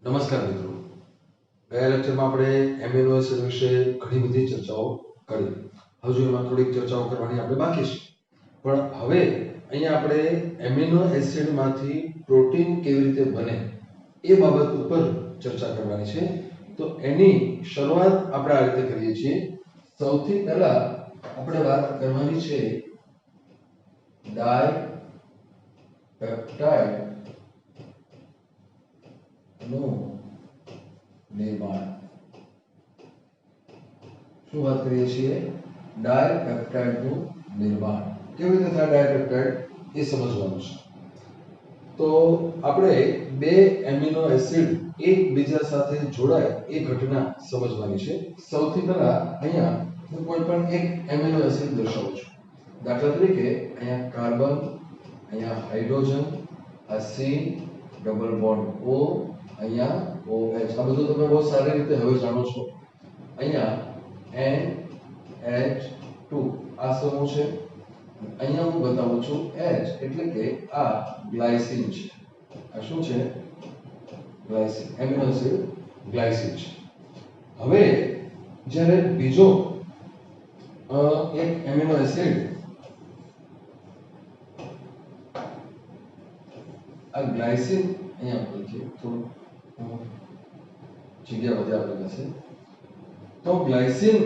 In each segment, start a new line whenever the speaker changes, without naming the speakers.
નમસ્કાર મિત્રો, ગયા લેક્ચરમાં આપણે એમિનો એસિડ વિશે ઘણી બધી ચર્ચાઓ કરી. હજુ એમાં થોડીક ચર્ચાઓ કરવાની આપણે બાકી છે. પણ હવે અહીંયા આપણે એમિનો એસિડમાંથી પ્રોટીન કેવી રીતે બને એ બાબત ઉપર ચર્ચા કરવાની છે. તો એની શરૂઆત આપણે આ રીતે કરીએ છીએ. સૌથી પહેલા આપણે વાત કરવાની છે ડાયપેપ્ટાઇડ નું નિર્માણ. શું વાત કરીએ છીએ? ડાયપેપ્ટાઇડ નું નિર્માણ કેવી રીતે થાય ડાયપેપ્ટાઇડ એ સમજવાનું છે. તો આપણે બે એમિનો એસિડ એકબીજા સાથે જોડાય એ ઘટના સમજવાની છે. સૌથી પહેલા અહીંયા હું કોઈ પણ એક એમિનો એસિડ દર્શાવું છું. દાખલા તરીકે અહીંયા કાર્બન, અહીંયા હાઇડ્રોજન, આ સી ડબલ બોન્ડ O, અહીંયા OH. આ બધું તમે બહુ સારી રીતે હવે જાણો છો. અહીંયા NH2 આ સમૂહ છે. અહીંયા હું બતાવું છું H એટલે કે આ ગ્લાયસીન છે. આ શું છે? ગ્લાયસીન. એમિનો એસિડ ગ્લાયસીન છે. હવે જ્યારે બીજો એક એમિનો એસિડ આ ગ્લાયસીન અહીંયા લખીએ થોડું જગ્યા વધે આપણી પાસે. તો ગ્લાયસીન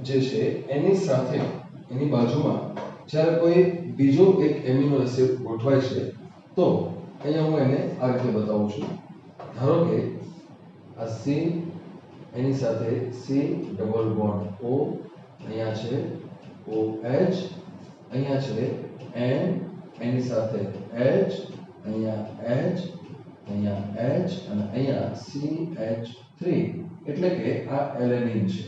જે છે એની સાથે એની બાજુમાં જ્યારે કોઈ બીજો એક એમિનો એસિડ ગોઠવાય છે તો અહીંયા હું એને આ રીતે બતાવું છું. ધારો કે આ સી એની સાથે સી ડબલ બોન્ડ O, અહીંયા છે OH, અહીંયા છે N એની સાથે H, અહીંયા H, અહીંયા H અને અહીંયા CH3 એટલે કે આ એલેનિન છે.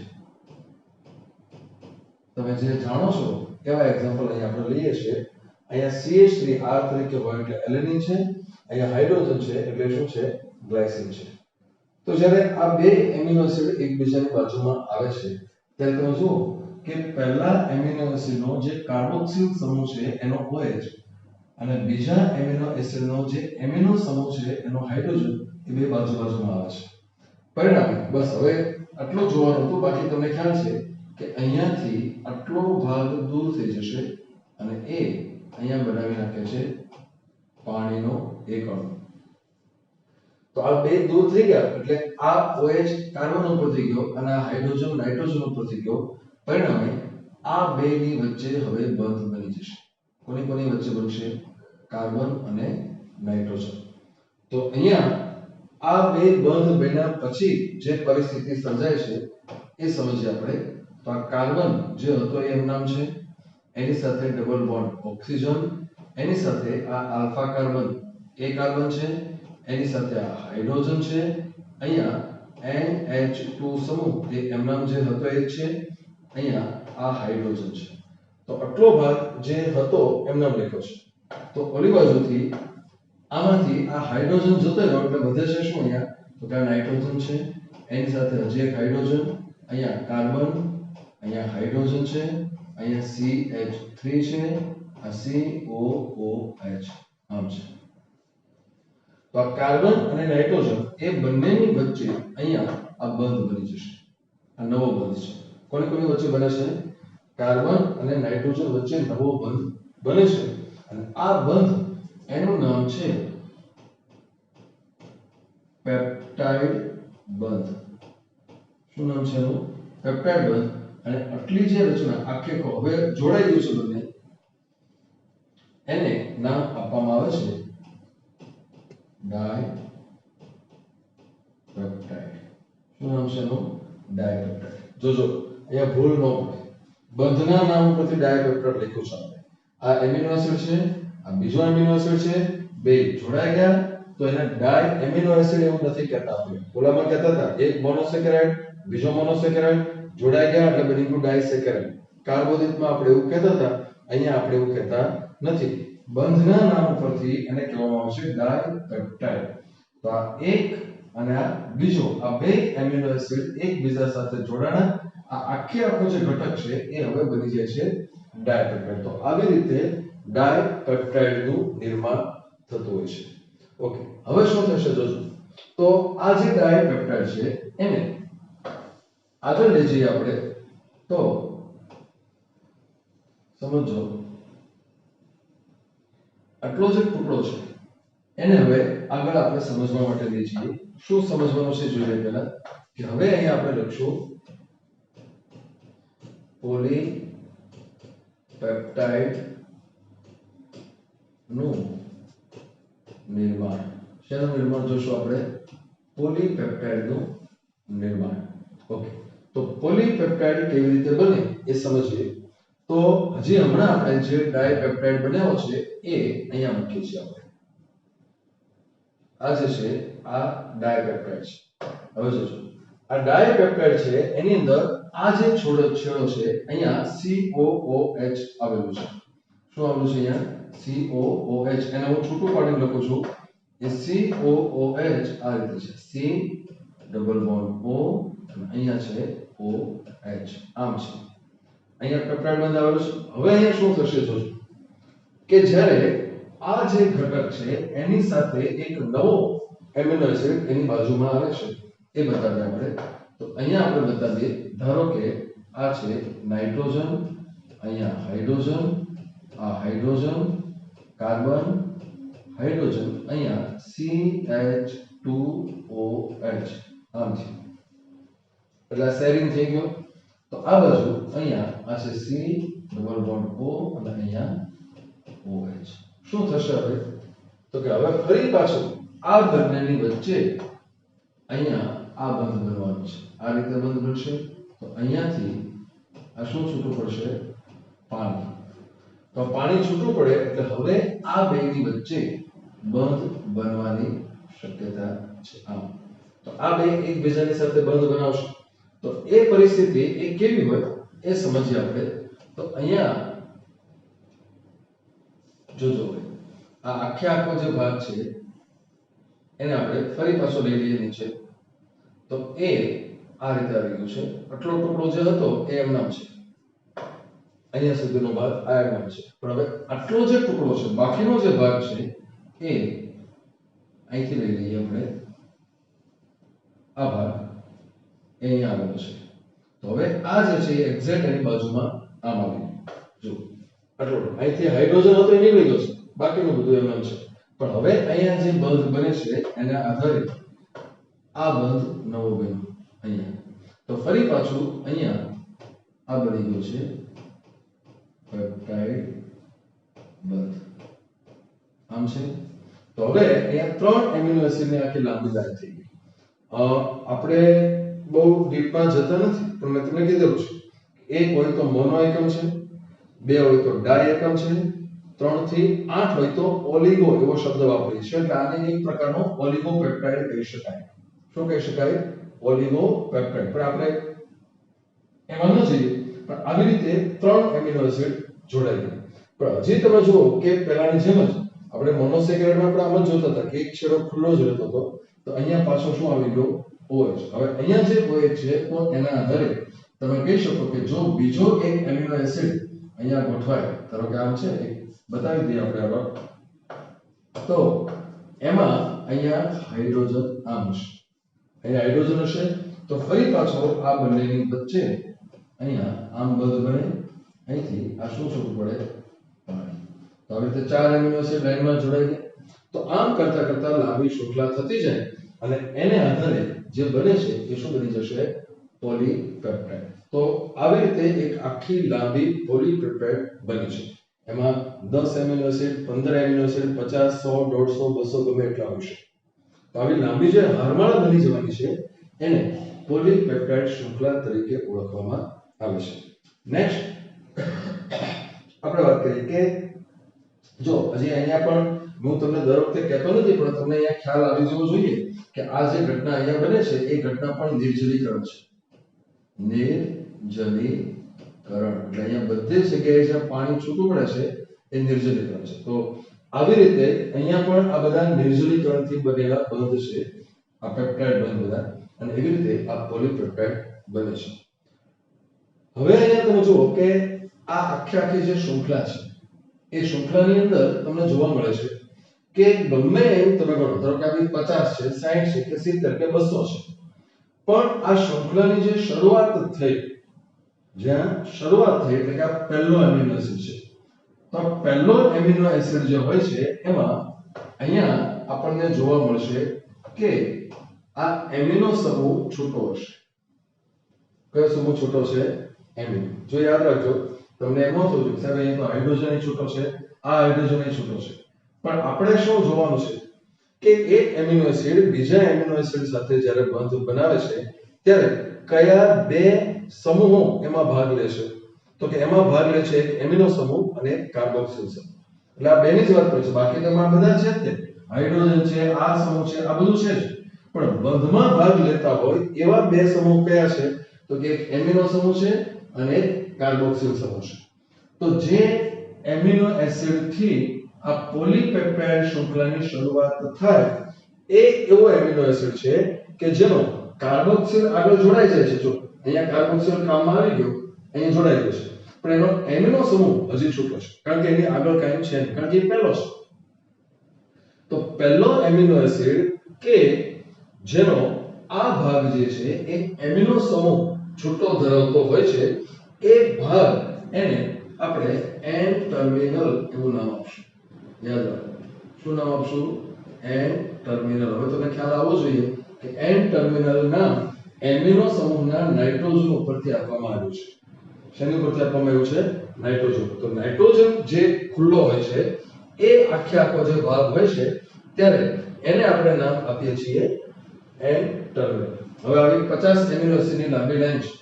તમે જે જાણો છો એવા એક્ઝામ્પલ અહીંયા આપણે લઈએ છીએ. અહીંયા CH3 R તરીકે હોય એટલે એલેનિન છે, અહીંયા હાઇડ્રોજન છે એટલે શું છે? ગ્લાયસીન છે. તો જ્યારે આ બે એમિનો એસિડ એકબીજાની બાજુમાં આવે છે ત્યારે તમે જુઓ કે પહેલા એમિનો એસિડનો જે કાર્બોક્સિલ સમૂહ છે એનો OH અને બીજા એમિનો એસિડનો જે એમિનો સમૂહ છે એનો હાઇડ્રોજન એ બે બાજુમાં આવે છે. પરિણામે બસ હવે આટલું જોવાનું હતું. બાકી તમને ખ્યાલ છે કે અહીંયાથી આટલો ભાગ દૂર થઈ જશે અને એ અહીંયા બનાવી નાખે છે પાણીનો એક અણુ. તો આ બે દૂર થઈ ગયા એટલે આ OH કાર્બન ઉપર થઈ ગયો અને આ હાઇડ્રોજન નાઇટ્રોજન ઉપર થઈ ગયો. પરિણામે આ બેની વચ્ચે હવે બંધ બની જશે. કોની કોની વચ્ચે બનશે? કાર્બન અને નાઇટ્રોજન. તો અહીંયા આ બે બંધ બન્યા પછી જે પરિસ્થિતિ સર્જાય છે એ સમજીએ આપણે. તો આ કાર્બન જે હતો એ નામ છે, એની સાથે ડબલ બોન્ડ ઓક્સિજન, એની સાથે આ આલ્ફા કાર્બન એ કાર્બન છે, એની સાથે આ હાઇડ્રોજન છે, અહીંયા NH2 સમૂહ એ એમ નામ જે હતો એ છે, અહીંયા આ હાઇડ્રોજન છે. તો આટલો ભાગ જે હતો એમ નામ લખ્યો છે. તો ઓલી બાજુથી આમાંથી આ હાઇડ્રોજન જતો રહ્યો એટલે વધે છે શું? અહીંયા તો કે નાઇટ્રોજન છે, એની સાથે હજી એક હાઇડ્રોજન, અહીંયા કાર્બન, અહીંયા હાઇડ્રોજન છે, અહીંયા CH3 છે, આ COOH આમ છે. તો આ કાર્બન અને નાઇટ્રોજન એ બંનેની વચ્ચે અહીંયા આ બંધ બની જશે. આ નવો બંધ છે. કોની કોની વચ્ચે બને છે? કાર્બન અને નાઇટ્રોજન વચ્ચે નવો બંધ બને છે અને આ બંધ એનું નામ છે પેપ્ટાઇડ બંધ. શું નામ છે એનું? પેપ્ટાઇડ બંધ. અને આટલી જે રચના આખે હવે જોડાઈ ગયું છે બંને, એને નામ આપવામાં આવે છે ડાયપેપ્ટાઇડ. શું નામ છે એનું? ડાયપેપ્ટાઇડ. જોજો અહીંયા ભૂલ ન પડે. બંધના નામ ઉપરથી ડાયપેપ્ટાઇડ લખ્યું છે આપણે. આ એમિનો એસિડ છે, આ બીજો એમિનો એસિડ છે, બે જોડાઈ ગયા તો એને ડાય એમિનો એસિડ એવું નથી કહેતા આપણે. ઓલામાં કહેતા હતા એક મોનોસેકેરાઇડ બીજો મોનોસેકેરાઇડ જોડાઈ ગયા એટલે બની ગયું ડાયસેકેરાઇડ. કાર્બોદિતમાં આપણે એવું કહેતા હતા, અહીંયા આપણે એવું કહેતા નથી. બંધના નામ ઉપરથી એને કહેવામાં આવે છે ડાયપેપ્ટાઇડ. તો આ એક અને આ બીજો આ બે એમિનો એસિડ એકબીજા સાથે જોડાણા આ આખો જે ઘટક છે એ હવે બની જાય છે ડાયપેપ્ટાઇડ. તો આવી રીતે ડાયપેપ્ટાઇડનું નિર્માણ થતું હોય છે. ઓકે, હવે શું થશે જોજો. તો આ જે ડાયપેપ્ટાઇડ છે એને આગળ લઈ જઈએ આપણે તો સમજો આટલો જે ટુકડો છે એને હવે આગળ આપણે સમજવા માટે લઈ જઈએ. શું સમજવાનું છે જોઈએ પહેલા કે હવે અહીંયા આપણે લખશું પોલીપેપ્ટાઇડ નું નિર્માણ. શેનું નિર્માણ જોશું આપણે? પોલીપેપ્ટાઇડ નું નિર્માણ. ઓકે, તો પોલીપેપ્ટાઇડ કેવી રીતે બને એ સમજીએ. તો હજી હમણાં આપણે જે ડાયપેપ્ટાઇડ બનાવ્યો છે એ અહીંયા મૂકીએ છીએ આપણે. આ જે છે આ ડાયપેપ્ટાઇડ છે. હવે જોજો આ ડાયપેપ્ટાઇડ છે એની અંદર આ જે છેડો છે અહીંયા COOH આવેલું છે. શું આવેલું છે અહીંયા? COOH. એને હું છૂટું પાડીને લખું છું. એ COOH આ રીતે છે. C ડબલ બોન્ડ O અને અહીંયા છે OH. આમ છે. અહીંયા પેપ્ટાઇડ બંધ આવેલું છે. હવે અહીંયા શું થશે જોજો કે જ્યારે આ જે ઘટક છે એની સાથે એક નવો એમિનો એસિડ એની બાજુમાં આવે છે એ બતાવીએ આપણે. તો અહીંયા આપણે બતાવીએ, ધારો કે આ છે નાઇટ્રોજન, અહીંયા હાઇડ્રોજન, આ હાઇડ્રોજન, કાર્બન, હાઇડ્રોજન, અહીંયા CH2OH આમ છે. એટલે શેરિંગ થઈ ગયો. તો આ બાજુ અહીંયા આ છે C ડબલ બોન્ડ O અને અહીંયા OH. શું થશે હવે? તો કે હવે ફરી પાછું આ બંનેની વચ્ચે અહીંયા આ બંધ બનવાનું છે. આ રીતે બંધ બનશે. તો અહીંયાથી આ શું છૂટું પડશે? પાણી. તો પાણી છૂટું પડે એટલે હવે આ બેની વચ્ચે બંધ બનવાની શક્યતા છે. આમ તો આ બે એકબીજાની સાથે બંધ બનાવશે. તો એ પરિસ્થિતિ એ કેવી હોય એ સમજીએ આપણે. તો અહીંયા જોજો આ આખો જે ભાગ છે એને આપણે ફરી પાછો લઈ લઈએ નીચે. તો એ આ રીતે આવી ગયું છે. આટલો ટુકડો જે હતો એ એમનામ છે. અહીંયા સુધીનો ભાગ આ એમનામ છે. પણ હવે આટલો જે ટુકડો છે બાકીનો જે ભાગ છે એ અહીંથી લઈ લઈએ આપણે. આ ભાગ એ અહીંયા આવેલો છે. તો હવે આ જે છે એક્ઝેક્ટ એની બાજુમાં આમ આવી જો આટલો અહીંથી હાઇડ્રોજન હતો એ નીકળી ગયો છે. બાકીનું બધું એમ છે. પણ હવે અહીંયા જે બંધ બને છે એના આધારે આ બંધ નવો બન્યો અહીંયા. તો ફરી પાછું અહીંયા આ બની ગયું છે પેપ્ટાઇડ બંધ. આમ છે. તો હવે અહીંયા 3 એમિનો એસિડની આખી લાંબી લાઈન થઈ ગઈ. આપણે બહુ ડીપમાં જતા નથી પણ મેં તમને કીધેલું છે એક હોય તો મોનો એકમ છે, 2 હોય તો ડાય એકમ છે, 3 થી 8 હોય તો ઓલિગો એવો શબ્દ વાપરીએ છીએ. એટલે આને એક પ્રકારનો ઓલિગોપેપ્ટાઇડ કહી શકાય. શું કહી શકાય? ઓલિગોપેપ્ટાઇડ. પણ આપણે એમાં ન જઈએ પણ આવી રીતે 3 એમિનો એસિડ જોડાઈ ગયા. પણ હજી તમે જુઓ કે પહેલાની જેમ જ આપણે મોનોસેકેરાઇડમાં આપણે આમ જ જોતા હતા કે એક છેડો ખુલ્લો જ રહેતો હતો. તો અહીંયા પાછો શું આવી ગયો? OH. હવે અહીંયા જે OH છે તો એના આધારે તમે કહી શકો કે જો બીજો એક એમિનો એસિડ અહીંયા ગોઠવાય, ધારો કે આમ છે એક બતાવી દઈએ આપણે આગળ, તો એમાં અહીંયા હાઇડ્રોજન આમ હશે, અહીંયા હાઇડ્રોજન હશે. તો ફરી પાછો આ બંનેની વચ્ચે અહીંયા આમ બંધ બને. અહીંથી આ શું છૂટું પડે? પાણી. તો આવી રીતે 4 એમિનો એસિડ લાઈનમાં જોડાઈ ગયા. તો આમ કરતા કરતા લાંબી શૃંખલા થતી જાય અને એને આધારે જે બને છે એ શું બની જશે? પોલીપેપ્ટાઇડ. તો આવી રીતે એક આખી લાંબી પોલીપેપ્ટાઇડ બની છે. એમાં 10 એમિનો એસિડ, 15 એમિનો એસિડ, 50, 100, 150, 200 ગમે એટલા હોય છે. તો આવી લાંબી જે હારમાળા બની જવાની છે એને પોલીપેપ્ટાઇડ શૃંખલા તરીકે ઓળખવામાં આવે છે. નેક્સ્ટ આપણે વાત કરીએ કે જો હજી અહીંયા પણ હું તમને દર વખતે કહેતો નથી પણ તમને અહીંયા ખ્યાલ આવી જવો જોઈએ કે આ જે ઘટના અહીંયા બને છે એ ઘટના પણ નિર્જલીકરણ છે. નિર્જલીકરણ એટલે અહીંયા બધી જગ્યાએ જ્યાં પાણી છૂટું પડે છે એ નિર્જલીકરણ છે. તો આવી રીતે અહીંયા પણ આ બધા નિર્જલીકરણથી બનેલા બંધ છે, આ પેપ્ટાઇડ બંધ બધા, અને એવી રીતે આ પોલીપેપ્ટાઇડ બને છે. હવે અહીંયા તમે જુઓ કે આ આખી જે શૃંખલા છે એ શૃંખલાની અંદર તમને જોવા મળે છે કે ગમે એમ તમે ગણો, ધારો કે આપણી 50 છે, 60 છે કે 70 કે 200 છે, પણ આ શૃંખલાની જે શરૂઆત થઈ, જ્યાં શરૂઆત થઈ એટલે કે આ પહેલો એમિનો એસિડ છે, તો પહેલો એમિનો એસિડ જે હોય છે એમાં અહીંયા આપણને જોવા મળશે કે આ એમિનો સમૂહ છૂટો હશે. કયો સમૂહ છૂટો છે? એમિનો. જો યાદ રાખજો, તમને એમ ન થવું જોઈએ સાહેબ અહીંયા તો હાઇડ્રોજન છૂટો છે, આ હાઇડ્રોજન છૂટો છે, પણ આપણે શું જોવાનું છે કે એક એમિનો એસિડ બીજા એમિનો એસિડ સાથે જ્યારે બંધ બનાવે છે ત્યારે કયા બે સમૂહો એમાં ભાગ લે છે? તો કે એમાં ભાગ લે છે એક એમિનો સમૂહ અને એક કાર્બોક્સિલ સમૂહ. એટલે આ બેની જ વાત કરે છે, બાકી તમારા બધા છે જ તે, હાઇડ્રોજન છે, આ સમૂહ છે, આ બધું છે જ, પણ બંધમાં ભાગ લેતા હોય એવા બે સમૂહ કયા છે? તો કે એક એમિનો સમૂહ છે અને એક કાર્બોક્સિલ સમૂહ છે. તો જે એમિનો એસિડ થી આ પોલીપેપ્ટાઇડ શૃંખલાની શરૂઆત થાય એ એવો એમિનો એસિડ છે કે જેનો કાર્બોક્સિલ આગળ જોડાઈ જાય છે. જો અહીંયા કાર્બોક્સિલ કામમાં આવી ગયો, અહીંયા જોડાઈ ગયો છે, પણ એનો એમિનો સમૂહ હજી છૂટો છે, કારણ કે એની આગળ કાંઈ છે નહીં, કારણ કે એ પહેલો છે. તો પહેલો એમિનો એસિડ કે જેનો આ ભાગ જે છે એ એમિનો સમૂહ છૂટો ધરાવતો હોય છે, એ ભાગ એને આપણે એન ટર્મિનલ એવું નામ આપશું. યાદ રાખો, શું નામ આપશું? N terminal. હવે તમને ખ્યાલ આવવો જોઈએ કે એન ટર્મિનલ નામ એમિનો સમૂહના નાઇટ્રોજન ઉપરથી આપવામાં આવ્યું છે. શેની ઉપરથી આપવામાં આવ્યું છે? નાઇટ્રોજન. તો નાઇટ્રોજન જે ખુલ્લો હોય છે એ આખો જે ભાગ હોય છે ત્યારે એને આપણે નામ આપીએ છીએ એન ટર્મિનલ. હવે આવી 50 એમિનો એસિડની લાંબી લાઈન છે,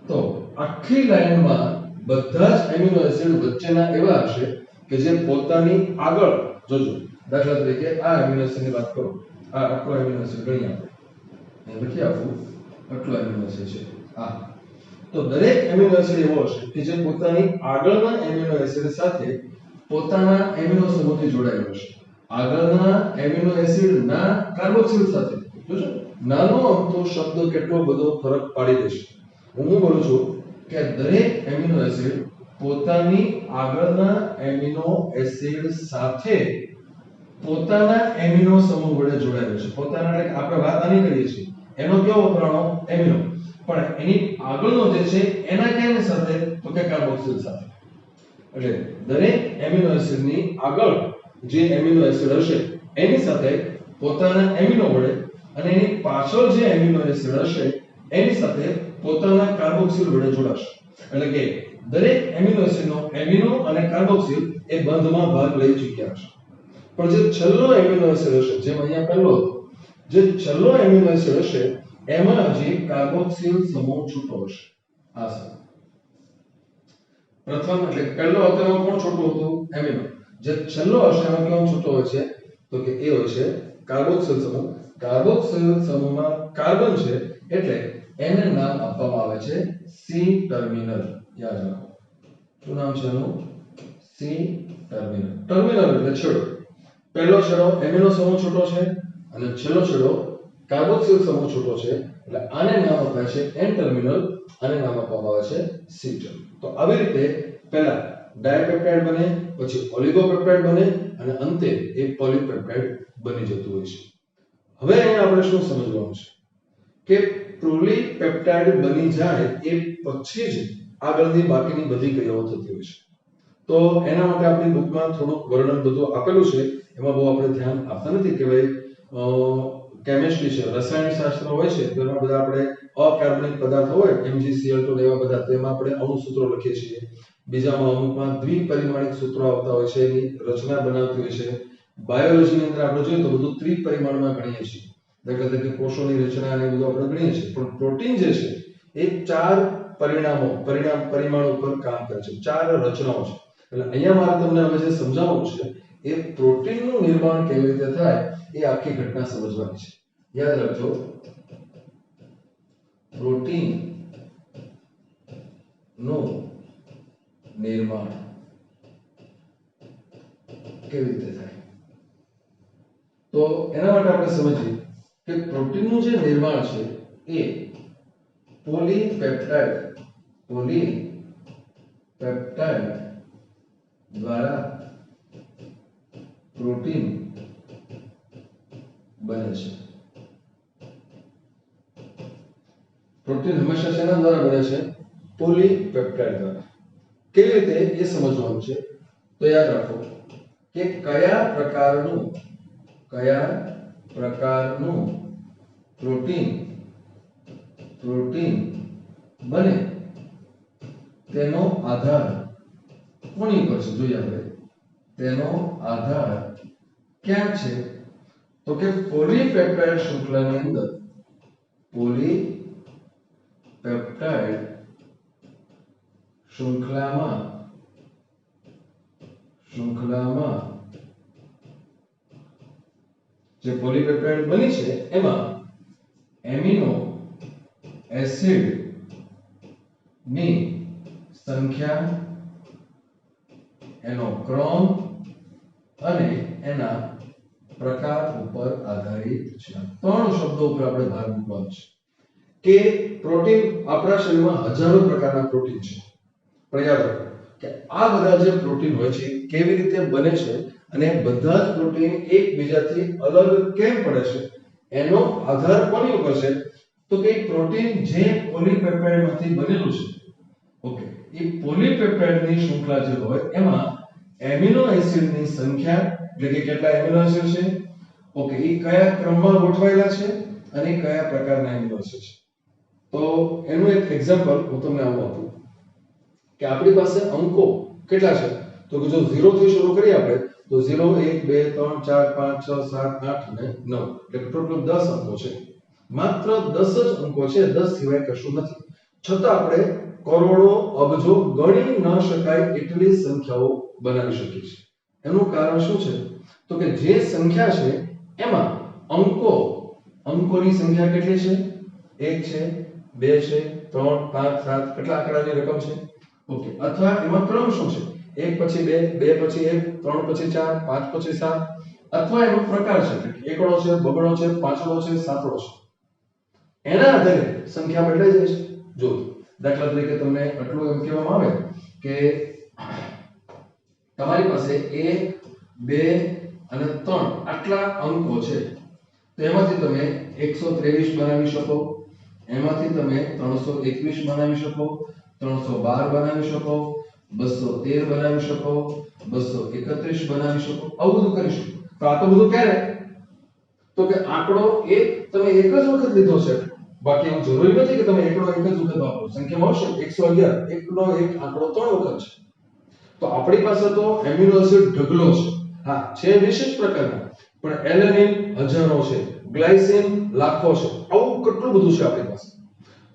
તો આખી લાઈનમાં બધા જ એમિનો એસિડ વચ્ચેના એવા હશે કે જે પોતાની આગળ, જોજો દાખલા તરીકે આ એમિનો એસિડની વાત કરો, આ આટલો એમિનો એસિડ ગણી આપણે લખી આપું, આટલો એમિનો એસિડ છે આ. તો દરેક એમિનો એસિડ એવો હશે કે જે પોતાની આગળના એમિનો એસિડ સાથે પોતાના એમિનો સમૂહથી જોડાયેલો હશે. આગળના એમિનો એસિડ ના કાર્બોક્સિલ સાથે. જોજો નાનો અમથો શબ્દ કેટલો બધો ફરક પાડી દેશે. હું બોલું છું કે દરેક એમિનો એસિડ પોતાની આગળના એમિનો એસિડ સાથે પોતાના એમિનો સમૂહ વડે જોડાયેલો છે. પોતાના એટલે આપણે વાત આની કરીએ છીએ, એનો કયો વપરાણો? એમિનો. પણ એની આગળનો જે છે એના કેની સાથે? તો કે કાર્બોક્સિલ સાથે. એટલે દરેક એમિનો એસિડની આગળ જે એમિનો એસિડ હશે એની સાથે પોતાના એમિનો વડે અને એની પાછળ જે એમિનો એસિડ હશે એની સાથે પોતાના કાર્બોક્સિલ વડે જોડાશે. એટલે કે દરેક એમિનો એસિડનો એમિનો અને કાર્બોક્સિલ એ બંધમાં ભાગ લઈ ચૂક્યા હશે. પણ જે છેલ્લો એમિનો એસિડ હશે, જેમ અહીંયા પહેલો હતો, જે છેલ્લો એમિનો એસિડ હશે એમાં હજી કાર્બોક્સિલ સમૂહ છૂટો હશે. આ છે પ્રથમ, એટલે પહેલો હતો એમાં કોણ છૂટું હતું? એમિનો. જે છેલ્લો હશે એમાં કોણ છૂટો હોય છે? તો કે એ હોય છે કાર્બોક્સિલ સમૂહ. કાર્બોક્સિલ સમૂહમાં કાર્બન છે એટલે એને નામ આપવામાં આવે છે સી ટર્મિનલ. યાદ રાખો, શું નામ છે એનું? C terminal. ટર્મિનલ એટલે છેડો. પહેલો છેડો એમિનો સમૂહ છૂટો છે અને છેલ્લો છેડો કાર્બોક્સિલ સમૂહ છૂટો છે, એટલે આને નામ અપાય છે એન ટર્મિનલ, આને નામ આપવામાં આવે છે સી ટર્મિનલ. તો આવી રીતે પહેલા ડાયપેપ્ટાઇડ બને, પછી ઓલિગોપેપ્ટાઇડ બને અને અંતે એ પોલીપેપ્ટાઇડ બની જતું હોય છે. હવે અહીંયા આપણે શું સમજવાનું છે કે પોલીપેપ્ટાઇડ બની જાય એ પછી જ આગળની બાકીની બધી ક્રિયાઓ થતી હોય છે. તો એના માટે આપણી બુકમાં થોડુંક વર્ણન બધું આપેલું છે, એમાં બહુ આપણે ધ્યાન આપતા નથી કે ભાઈ કેમિસ્ટ્રી છે, રસાયણશાસ્ત્ર હોય છે, તો એમાં બધા આપણે અકાર્બનિક પદાર્થો હોય MgCl2 એવા બધા, તેમાં આપણે અણુ સૂત્રો લખીએ છીએ. બીજામાં અમુકમાં દ્વિપરિમાણિક સૂત્રો આવતા હોય છે, એની રચના બનાવતી હોય છે. બાયોલોજીની અંદર આપણે જોઈએ તો બધું ત્રિપરિમાણમાં ગણીએ છીએ, દાખલા તરીકે કોષોની રચના અને બધું આપણે ગણીએ છીએ, પણ પ્રોટીન જે છે એ 4 પરિમાણો પર કામ કરે છે, 4 રચનાઓ છે. એટલે અહીંયા મારે તમને હવે જે સમજાવવું છે એ પ્રોટીનનું નિર્માણ કેવી રીતે થાય એ આખી ઘટના સમજવાની છે. યાદ રાખજો, પ્રોટીન નું નિર્માણ કેવી રીતે થાય, તો એના માટે આપણે સમજીએ કે પ્રોટીનનું જે નિર્માણ છે એ પોલીપેપ્ટાઇડ દ્વારા પ્રોટીન બને છે। પ્રોટીન હંમેશા શેના દ્વારા બને છે? પોલીપેપ્ટાઇડ દ્વારા। કેવી રીતે એ સમજવાનું છે। તો યાદ રાખો કે કયા પ્રકારનું પ્રોટીન બને તેનો આધાર કોની પર છે? જોઈએ આપણે તેનો આધાર ક્યાં છે? તો કે પોલીપેપ્ટાઇડ શૃંખલાની અંદર પોલીપેપ્ટાઇડ શૃંખલામાં જે પોલીપેપ્ટાઇડ બની છે એમાં એમિનો એસિડ ની સંખ્યા, એનો ક્રમ અને એના પ્રકાર ઉપર આધારિત છે। ત્રણ શબ્દો ઉપર આપણે ભાર મૂકવાનો છે કે પ્રોટીન આપણા શરીરમાં હજારો પ્રકારના પ્રોટીન છે, પણ યાદ રાખો કે આ બધા જે પ્રોટીન હોય છે કેવી રીતે બને છે અને બધા જ પ્રોટીન એકબીજાથી અલગ કેમ પડે છે એનો આધાર કોની ઉપર છે? તો કે પ્રોટીન જે પોલીપેપ્ટાઇડમાંથી બનેલું છે, ઓકે, એ પોલીપેપ્ટાઇડની શૃંખલા જે હોય એમાં એમિનો એસિડની સંખ્યા, એટલે કે કેટલા એમિનો એસિડ છે, ઓકે, એ કયા ક્રમમાં ગોઠવાયેલા છે અને કયા પ્રકારના એમિનો એસિડ છે। તો એનું એક એક્ઝામ્પલ હું તમને આવું આપું કે આપણી પાસે અંકો કેટલા છે? તો કે જો 0 થી શરૂ કરીએ આપણે તો 0 1 2 3 4 5 6 7 8 અને 9 એટલે ટોટલ 10 અંકો છે। માત્ર 10 જ અંકો છે, 10 સિવાય કશું નથી, છતાં આપણે કરોડો અબજો ગણી ન શકાય એટલી સંખ્યાઓ બનાવી શકીએ છીએ। એનું કારણ શું છે? તો કે જે સંખ્યા છે એમાં અંકોની સંખ્યા કેટલી છે? 1 છે, 2 છે, 3 5 7 કેટલા આંકડાની રકમ છે, ઓકે, અથવા એમાં ક્રમ શું છે? 1 પછી 2, 2 પછી 1, 3 પછી 4, 5 પછી 7, અથવા એનો પ્રકાર છે કે એકડો છે, બગડો છે, પાંચડો છે, સાતડો છે, એના આધારે સંખ્યા બદલાઈ જાય છે। જો દાખલા તરીકે તમને આટલું એમ કહેવામાં આવે કે તમારી પાસે 1 2 અને 3 આટલા અંકો છે, તો એમાંથી તમે 123 બનાવી શકો, એમાંથી તમે 321 બનાવી શકો, 312 બનાવી શકો, 213 બનાવી શકો, 231 બનાવી શકો, આવું બધું કરી શકો। તો આ તો બધું ક્યારે? તો કે આંકડો એક તમે એક જ વખત લીધો છે, બાકી એવું જરૂરી નથી કે તમે એકડો એક જ વખત વાપરો। સંખ્યામાં આવશે 111, એકનો એક આંકડો 3 વખત છે। તો આપણી પાસે તો એમિનો એસિડ ઢગલો છે, હા છે વિશેષ પ્રકારના, પણ એલેનિન હજારો છે, ગ્લાયસિન લાખો છે, આવું કેટલું બધું છે આપણી પાસે।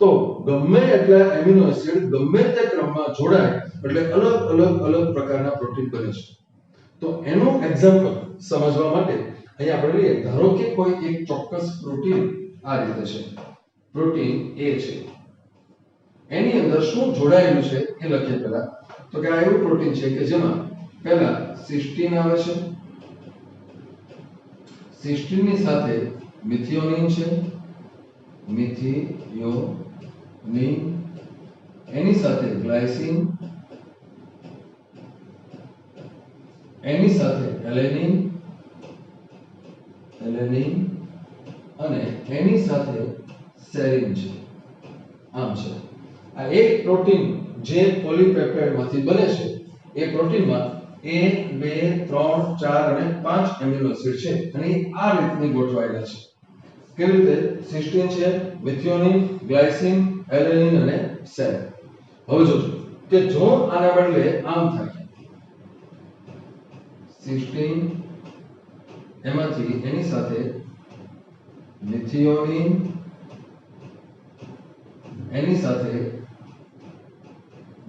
તો ગમે એટલા એમિનો એસિડ ગમે તે ક્રમમાં જોડાય એટલે અલગ પ્રકારના પ્રોટીન બને છે। તો એનું એક્ઝામ્પલ સમજવા માટે અહીંયા આપણે લઈએ, ધારો કે કોઈ એક ચોક્કસ પ્રોટીન આ રીતે છે, પ્રોટીન A છે, એની અંદર શું જોડાયેલું છે એ લખીએ પહેલા। તો કે આ એવું પ્રોટીન છે કે જેમાં પહેલા સિસ્ટીન આવે છે, સિસ્ટીનની સાથે મિથિયોનિન છે, મિથિયોનિન, એની સાથે ગ્લાયસિન, એની સાથે એલેનિન અને એની સાથે સેરીન છે। આમ છે આ એક પ્રોટીન જે પોલીપેપ્ટાઇડમાંથી બને છે, એ પ્રોટીનમાં 1 2 3 4 અને 5 એમિનો એસિડ છે અને આ રીતની ગોઠવાયેલા છે। કેવી રીતે? સિસ્ટીન છે, મિથિયોનિન, ગ્લાયસિન, એલેનિન અને સેરીન। હવે જોજો કે જો આના બદલે આમ થાય, સિસ્ટીન એમાંથી એની સાથે મિથિયોનિન, એની સાથે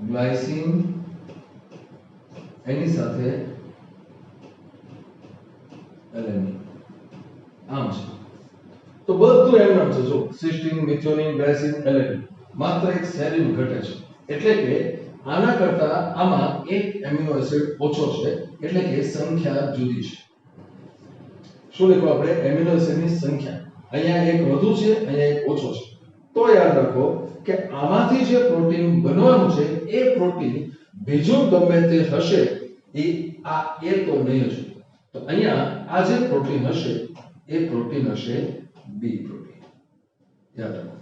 ગ્લાયસિન, એની સાથે એલેનિન, આમ છે તો બધું એમ નામ છે। જો સિસ્ટીન, મિથિયોનિન, ગ્લાયસિન, એલેનિન, માત્ર એક સેરીન ઘટે છે, એટલે કે આના કરતા આમાં એક એમિનો એસિડ ઓછો છે, એટલે કે સંખ્યા જુદી છે। શું લખો આપણે? એમિનો એસિડની સંખ્યા, અહીંયા એક વધુ છે, અહીંયા એક ઓછો છે। તો યાદ રાખો કે આમાંથી જે પ્રોટીન બનવાનું છે એ પ્રોટીન બીજું ગમે તે હશે, એ તો નહીં હશે। તો અહીંયા આ જે પ્રોટીન હશે એ પ્રોટીન હશે બી પ્રોટીન. યાદ રાખો,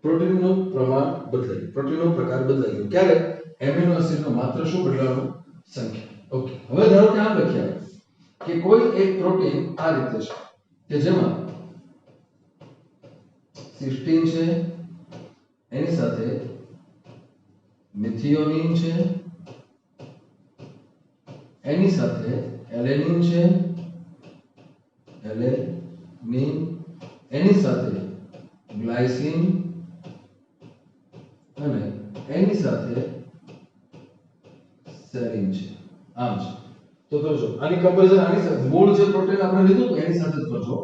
પ્રોટીનનું પ્રમાણ બદલાયું, પ્રોટીનનો પ્રકાર બદલાઈ ગયો. ક્યારે? એમિનો એસિડનો માત્ર શું બદલાવાનું? સંખ્યા. ઓકે, હવે ધારો કે આમ લખ્યા કે કોઈ એક પ્રોટીન આ રીતે છે કે જેમાં સિસ્ટીન છે, એની સાથે મિથિયોનિન છે, એની સાથે એલેનિન છે, એલેનિન, એની સાથે ગ્લાયસિન અને એની સાથે સેરિન છે. આમ છે. તો કરજો આની કમ્પેરિઝન આની સાથે, મૂળ જે પ્રોટીન આપણે લીધું તો એની સાથે જ કરજો.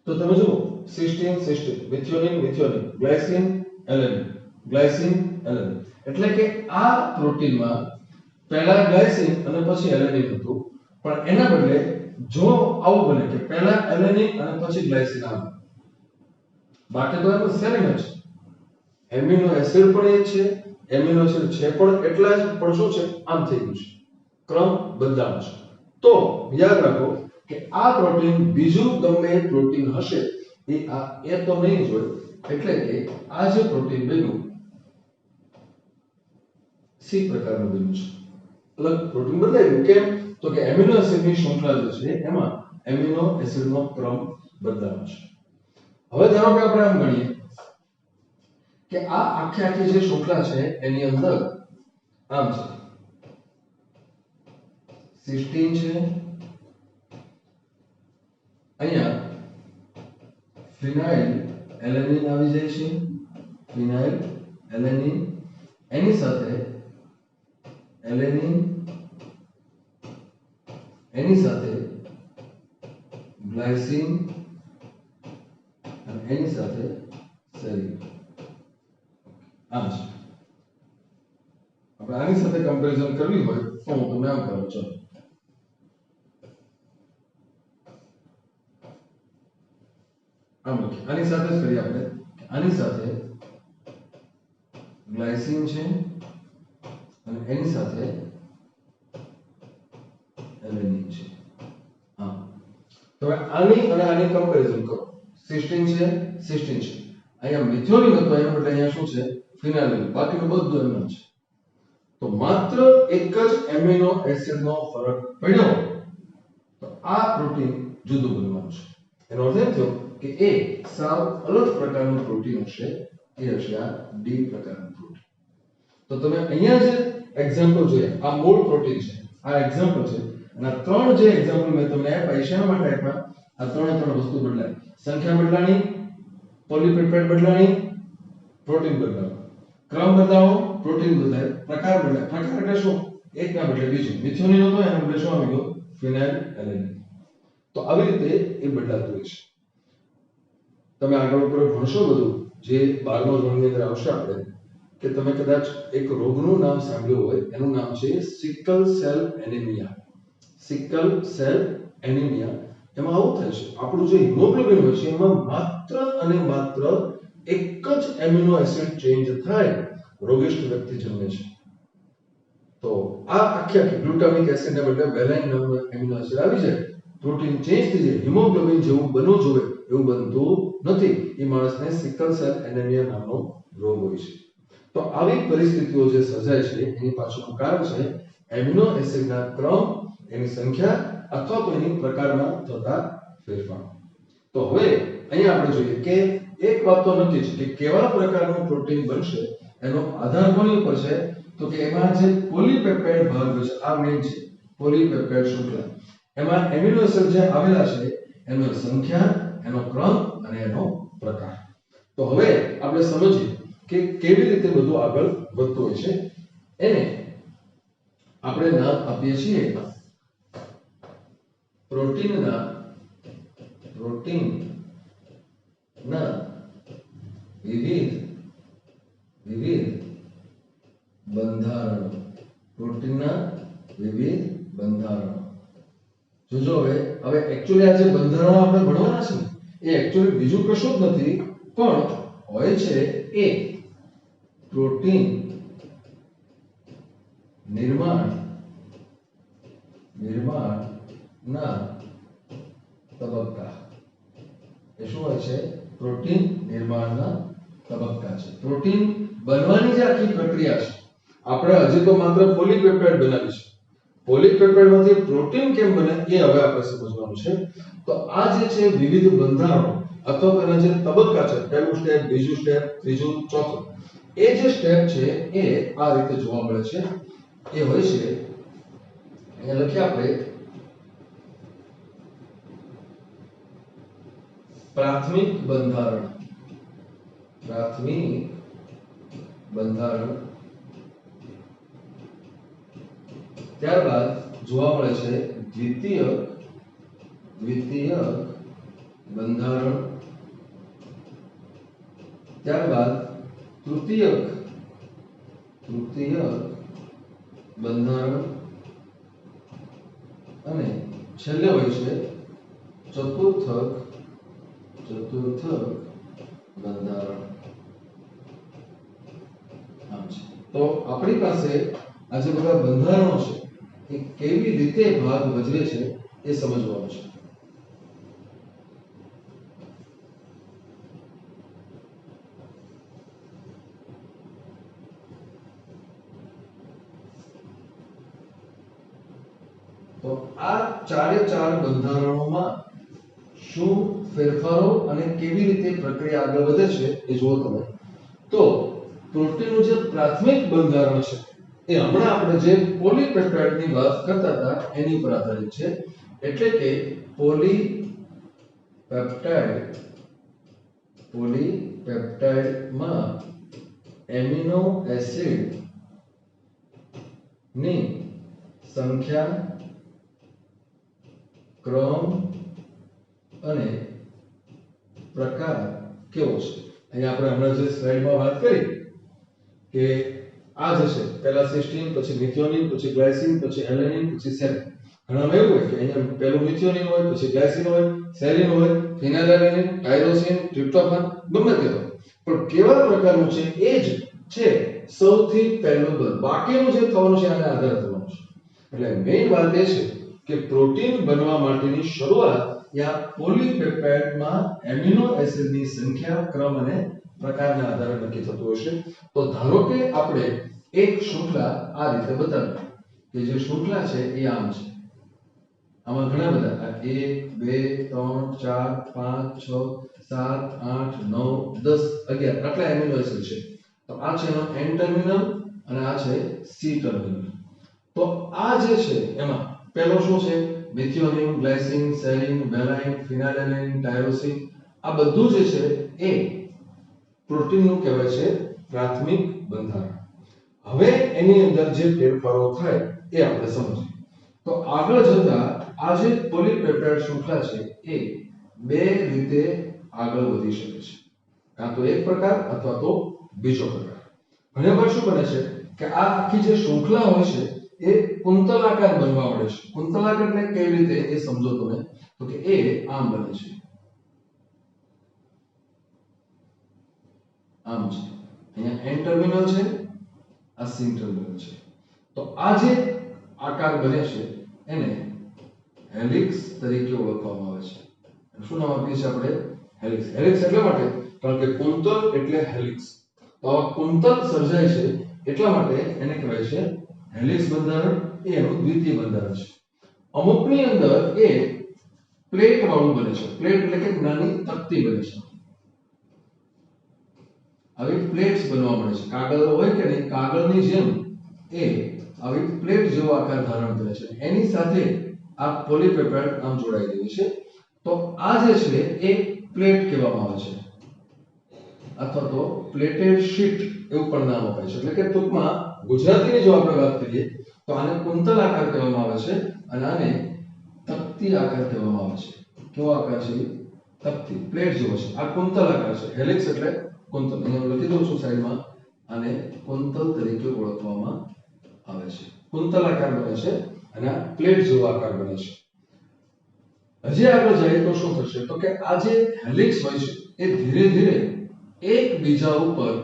તો તમે જુઓ, cysteine cysteine, methionine methionine, glycine alanine, glycine alanine. એટલે કે આ પ્રોટીનમાં પહેલા ગ્લાયસિન અને પછી એલેનિન હતું, પણ એના બદલે જો આવું બને કે પહેલા એલેનિન અને પછી ગ્લાયસિન આવે, બાકી તો એમાં સેરિન જ. એમિનો એસિડ પણ એ છે, એમિનો એસિડ છે પણ એટલા જ, પણ શું છે? આમ થઈ ગયું છે, ક્રમ બદલાયો છે. તો યાદ રાખો કે આ પ્રોટીન બીજું ગમે પ્રોટીન હશે એ તો નહીં જ હોય. એટલે કે આ જે પ્રોટીન બન્યું સી પ્રકારનું બન્યું છે, અલગ પ્રોટીન બદલાઈ ગયું. કેમ? તો કે એમિનો એસિડની શૃંખલા જે છે એમાં એમિનો એસિડનો ક્રમ બદલાયો છે. હવે ધારો કે આપણે આમ ગણીએ કે આ આખી જે શૃંખલા છે એની અંદર આમ છે, સિસ્ટીન છે, અહીંયા ફિનાઇલ એલેનિન આવી જાય છે, ફિનાઇલ એલેનિન, એની સાથે એલેનિન, એની સાથે ગ્લાયસિન અને એની સાથે સેરિન. આમ છે. આપણે આની સાથે કમ્પેરિઝન કરવી હોય તો હું તમને આમ કરું. ચલો આમ લખીએ, આની સાથે જ કરીએ આપણે. આની સાથે ગ્લાયસિન છે અને એની સાથે એલેનિન છે. હા, તો આની અને આની કમ્પેરિઝન કરો. સિસ્ટીન છે, સિસ્ટીન છે, અહીંયા મિથિયોનિન હતો એના બદલે અહીંયા શું છે? ફિનાઇલ. બાકીનું બધું એમ છે. તો માત્ર એક જ એમિનો એસિડનો ફરક પડ્યો તો આ પ્રોટીન જુદું બનવાનું છે. એનો અર્થ એમ થયો કે એ સાવ અલગ પ્રકારનું પ્રોટીન હશે, એ હશે આ ડી પ્રકારનું પ્રોટીન. તો તમે અહીંયા જે એક્ઝામ્પલ જોયા, આ મૂળ પ્રોટીન છે, આ એક્ઝામ્પલ છે. અને આ ત્રણ જે એક્ઝામ્પલ મેં તમને આપ્યા, શા માટે આપ્યા? આ ત્રણ વસ્તુ બદલાય, સંખ્યા બદલાણી, પોલીપેપ્ટાઇડ બદલાણી, પ્રોટીન બદલાવું, ક્રમ બદલાવો, પ્રોટીન બદલાય, પ્રકાર બદલાય. પ્રકાર એટલે શું? એકના બદલે બીજું. મિથિયોનિન હતો એના બદલે શું આવી ગયું? ફિનાઇલ એલેનિન. તો આવી રીતે એ બદલાતું હોય છે. તમે આગળ ઉપર ભણશો બધું જે 12મા ધોરણની અંદર આવશે આપણે, કે તમે કદાચ એક રોગનું નામ સાંભળ્યું હોય, એનું નામ છે sickle cell anaemia. Sickle cell anaemia. એમાં આવું થાય છે, આપણું જે હિમોગ્લોબિન હોય છે એમાં માત્ર અને માત્ર એક જ એમિનો એસિડ ચેન્જ થાય, રોગિષ્ટ વ્યક્તિ જન્મે છે. તો આ આખી ગ્લુટામિક એસિડને બદલે વેલાઇન નામનો એમિનો એસિડ આવી જાય, પ્રોટીન ચેન્જ થઈ જાય, હિમોગ્લોબિન જેવું બનવું જોઈએ એવું બનતું નથી. એ માણસને સિકલ સેલ એનિમિયા નામનો રોગ હોય છે. તો આવી પરિસ્થિતિઓ જે સર્જાય છે એની પાછળનું કારણ છે એમિનો એસિડના ક્રમ, એની સંખ્યા અથવા તો એની પ્રકારમાં થતા ફેરફાર. તો હવે અહીંયા આપણે જોઈએ કે એક વાત તો નક્કી છે કે કેવા પ્રકારનું પ્રોટીન બનશે એનો આધાર કોની ઉપર છે? તો કે એમાં જે પોલીપેપ્ટાઇડ ભાગ છે, આ મેઇન છે પોલીપેપ્ટાઇડ શૃંખલા. એમાં એમિનો એસિડ જે આવેલા છે એનો સંખ્યા, એનો ક્રમ અને એનો પ્રકાર. તો હવે આપણે સમજીએ કે કેવી રીતે બધું આગળ વધતું હોય છે. એને આપણે નામ આપીએ છીએ પ્રોટીનના વિવિધ બંધારણો. પ્રોટીનના વિવિધ બંધારણો. જોજો હવે એક્ચ્યુઅલી આ જે બંધારણો આપણે ભણવાના છે એ એક્ચ્યુઅલી બીજું કશું જ નથી, પણ હોય છે એ પ્રોટીન નિર્માણના તબક્કા. એ શું હોય છે? પ્રોટીન નિર્માણના તબક્કા છે. પ્રોટીન બનવાની જે આખી પ્રક્રિયા છે, આપણે હજી તો માત્ર પોલીપેપ્ટાઇડ બનાવી છે. પોલીપેપ્ટાઇડમાંથી પ્રોટીન કેમ બને એ હવે આપણે સમજવાનું છે. તો આ જે છે વિવિધ બંધારણો અથવા તેના જે તબક્કા છે, પહેલું સ્ટેપ, બીજું સ્ટેપ, ત્રીજું, ચોથું, એ જે સ્ટેપ છે એ આ રીતે જોવા મળે છે. એ હોય છે, અહીંયા લખીએ આપણે, પ્રાથમિક બંધારણ. પ્રાથમિક બંધારણ, ત્યારબાદ જોવા મળે છે દ્વિતીયક બંધારણ, ત્યારબાદ તૃતીયક બંધારણ અને છેલ્લે હોય છે ચતુર્થક બંધારણ. આમ છે. તો આપણી પાસે આ જે બધા બંધારણો છે એ કેવી રીતે ભાગ ભજવે છે એ સમજવાનું છે. તો આ ચારે ચાર બંધારણોમાં શું ફેરફારો અને કેવી રીતે પ્રક્રિયા આગળ વધે છે એ જુઓ તમે. તો પ્રોટીનનું જે પ્રાથમિક બંધારણ છે એ હમણાં આપણે જે પોલીપેપ્ટાઇડની વાત કરતા હતા એની પર આધારિત છે. એટલે કે પોલીપેપ્ટાઇડમાં એમિનો એસિડ ની સંખ્યા, ક્રમ અને પ્રકાર કેવો છે. અહીંયા આપણે હમણાં જે સ્લાઇડમાં વાત કરી કે આ જે છે પહેલા સિસ્ટીન, પછી મિથિયોનિન, પછી ગ્લાયસિન, પછી એલેનિન, પછી સેરિન. ઘણામાં એવું હોય કે અહીંયા પહેલું મિથિયોનિન હોય, પછી ગ્લાયસિન હોય, સેરિન હોય, ફિનાઇલેલેનિન, ટાયરોસિન, ટ્રિપ્ટોફાન, ગમે તે હોય, પણ કેવા પ્રકારનું છે એ જ છે સૌથી પહેલું બંધ. બાકીનું જે થવાનું છે આના આધારે થવાનું છે. એટલે મેઇન વાત એ છે કે પ્રોટીન બનવા માટેની શરૂઆત યા પોલીપેપ્ટાઇડમાં એમિનો એસિડની સંખ્યા, ક્રમ અને પ્રકારના આધારે નક્કી થતું હશે. તો ધારો કે આપણે એક શૃંખલા આ રીતે બતાવી કે જે શૃંખલા છે એ આમ છે. આમાં ઘણા બધા 1 2 3 4 5 6 7 8 9 10 11 આટલા એમિનો એસિડ છે. તો આ છે એનો N ટર્મિનલ અને આ છે C ટર્મિનલ. તો આ જે છે એમાં પહેલો શું છે? Methionine, glycine, serine, valine, phenylalanine, tyrosine. આ બધું જે છે એ પ્રોટીનનું કહેવાય છે પ્રાથમિક બંધારણ. હવે એની અંદર જે ફેરફારો થાય એ આપણે સમજીએ. તો આગળ જતા આ જે પોલીપેપ્ટાઇડ શૃંખલા છે એ બે રીતે આગળ વધી શકે છે. કાં તો એક પ્રકાર અથવા તો બીજો પ્રકાર. ઘણીવાર શું બને છે કે આ આખી જે શૃંખલા હોય છે એ કુંતલાકાર બનવા મળે છે. કુંતલાકાર એટલે કેવી રીતે એ સમજો તમે. તો કે એ આમ બને છે, આમ છે. અહીંયા N ટર્મિનલ છે, આ C ટર્મિનલ છે. તો આ જે આકાર બને છે એને હેલિક્સ તરીકે ઓળખવામાં આવે છે. શું નામ આપીએ છીએ આપણે? હેલિક્સ. હેલિક્સ એટલા માટે કારણ કે કુંતલ એટલે હેલિક્સ. તો આ કુંતલ સર્જાય છે એટલા માટે એને કહેવાય છે હેલિક્સ બંધારણ. એ એનું દ્વિતીય બંધારણ છે. અમુકની અંદર એ પ્લેટ વાળું બને છે. પ્લેટ એટલે કે નાની તકતી બને છે. આવી પ્લેટ્સ બનવા મળે છે. કાગળ હોય કે નહીં, કાગળની જેમ એ આવી પ્લેટ જેવો આકાર ધારણ કરે છે. એની સાથે આ પોલીપેપ્ટાઇડ આમ જોડાઈ ગયું છે. તો આ જે છે એ પ્લેટ કહેવામાં આવે છે અથવા તો પ્લેટેડ શીટ એવું પણ નામ અપાય છે. એટલે કે ટૂંકમાં ગુજરાતીની જો આપણે વાત કરીએ તો આને કુંતલ આકાર કહેવામાં આવે છે અને આને તકતી આકાર કહેવામાં આવે છે. કેવો આકાર છે? તકતી, પ્લેટ જેવો છે. આ કુંતલ આકાર છે. હેલિક્સ એટલે કુંતલ. અહીંયા લખી દઉં છું સાઈડમાં. આને કુંતલ તરીકે ઓળખવામાં આવે છે. કુંતલ આકાર બને છે અને આ પ્લેટ જેવો આકાર બને છે. હજી આગળ જાય તો શું થશે? તો કે આ જે હેલિક્સ હોય છે એ ધીરે ધીરે એકબીજા ઉપર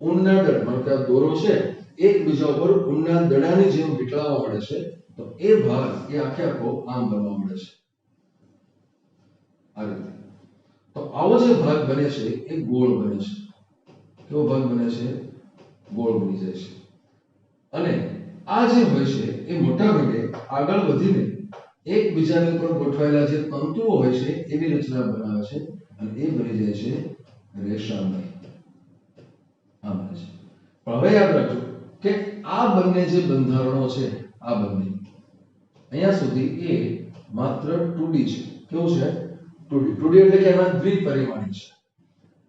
ઊનના દળ, માનો કે આ દોરો છે, એકબીજા ઉપર ઊનના દડાની જેમ વીંટળાવા મળે છે. તો એ ભાગ એ આખે આખો આમ બનવા મળે છે આ રીતે. તો આવો જે ભાગ બને છે એ ગોળ બને છે. કેવો ભાગ બને છે? ગોળ બની જાય છે. અને આ જે હોય છે એ મોટા ભાગે આગળ વધીને એકબીજાની ઉપર ગોઠવાયેલા જે તંતુઓ હોય છે એવી રચના બનાવે છે અને એ બની જાય છે રેશામય. આ બને છે. પણ હવે યાદ રાખજો કે આ બંને જે બંધારણો છે, આ બંને અહીંયા સુધી એ માત્ર 2D છે. કેવું છે? 2D. 2D એટલે કે એમાં દ્વિપરિમાણીય છે.